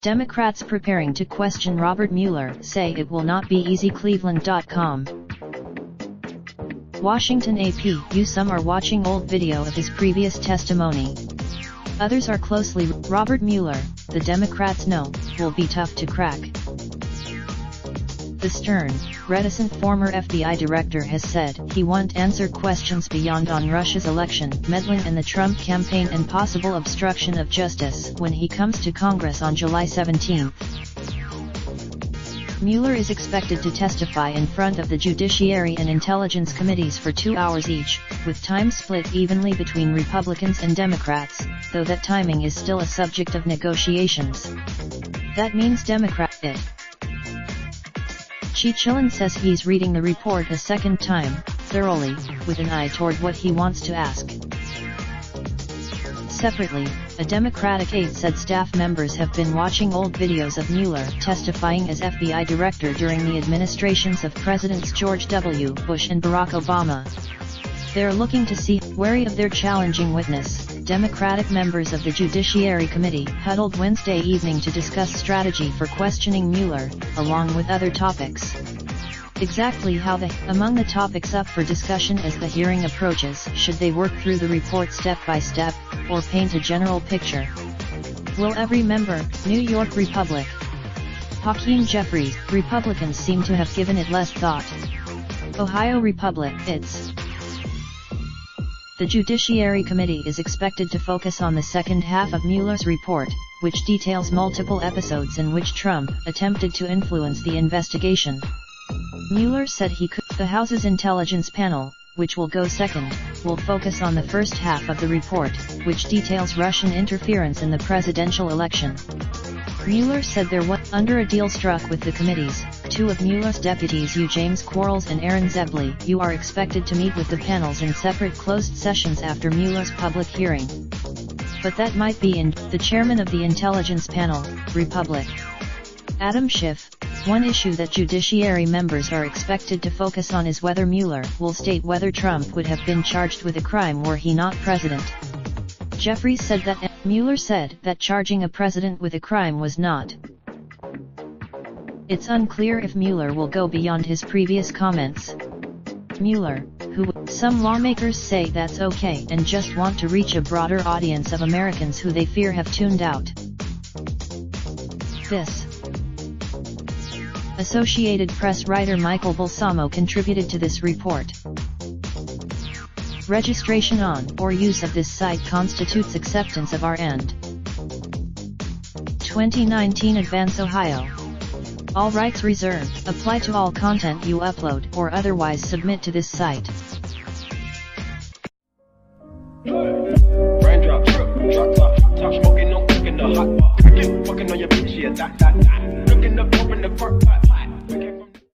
Democrats preparing to question Robert Mueller say it will not be easy. Cleveland.com. Washington AP. Some are watching old video of his previous testimony. Others are closely. Robert Mueller, the Democrats know, will be tough to crack. The stern, reticent former FBI director has said he won't answer questions beyond on Russia's election, meddling in the Trump campaign and possible obstruction of justice when he comes to Congress on July 17. Mueller is expected to testify in front of the Judiciary and Intelligence Committees for 2 hours each, with time split evenly between Republicans and Democrats, though that timing is still a subject of negotiations. That means Democrat it. Chilin says he's reading the report a second time, thoroughly, with an eye toward what he wants to ask. Separately, a Democratic aide said staff members have been watching old videos of Mueller testifying as FBI director during the administrations of Presidents George W. Bush and Barack Obama. They're looking to see, wary of their challenging witness. Democratic members of the Judiciary Committee huddled Wednesday evening to discuss strategy for questioning Mueller, along with other topics. Exactly how among the topics up for discussion as the hearing approaches: should they work through the report step by step, or paint a general picture? Will every member, New York Republic? Hakeem Jeffries, Republicans seem to have given it less thought. Ohio Republic, it's. The Judiciary Committee is expected to focus on the second half of Mueller's report, which details multiple episodes in which Trump attempted to influence the investigation. Mueller said he could. The House's Intelligence Panel, which will go second, will focus on the first half of the report, which details Russian interference in the presidential election. Mueller said there was, under a deal struck with the committees, two of Mueller's deputies James Quarles and Aaron Zebley are expected to meet with the panels in separate closed sessions after Mueller's public hearing. But that might be in. The chairman of the Intelligence Panel, Republic, Adam Schiff. One issue that Judiciary members are expected to focus on is whether Mueller will state whether Trump would have been charged with a crime were he not president. Jeffries said that. Mueller said that charging a president with a crime was not. It's unclear if Mueller will go beyond his previous comments. Mueller, who some lawmakers say that's okay and just want to reach a broader audience of Americans who they fear have tuned out. This. Associated Press writer Michael Balsamo contributed to this report. Registration on or use of this site constitutes acceptance of our end. 2019 Advance Ohio. All rights reserved. Apply to all content you upload or otherwise submit to this site. Raindrop, drop top, top smoking, no cooking the hot. Fucking on your bitch, yeah, that.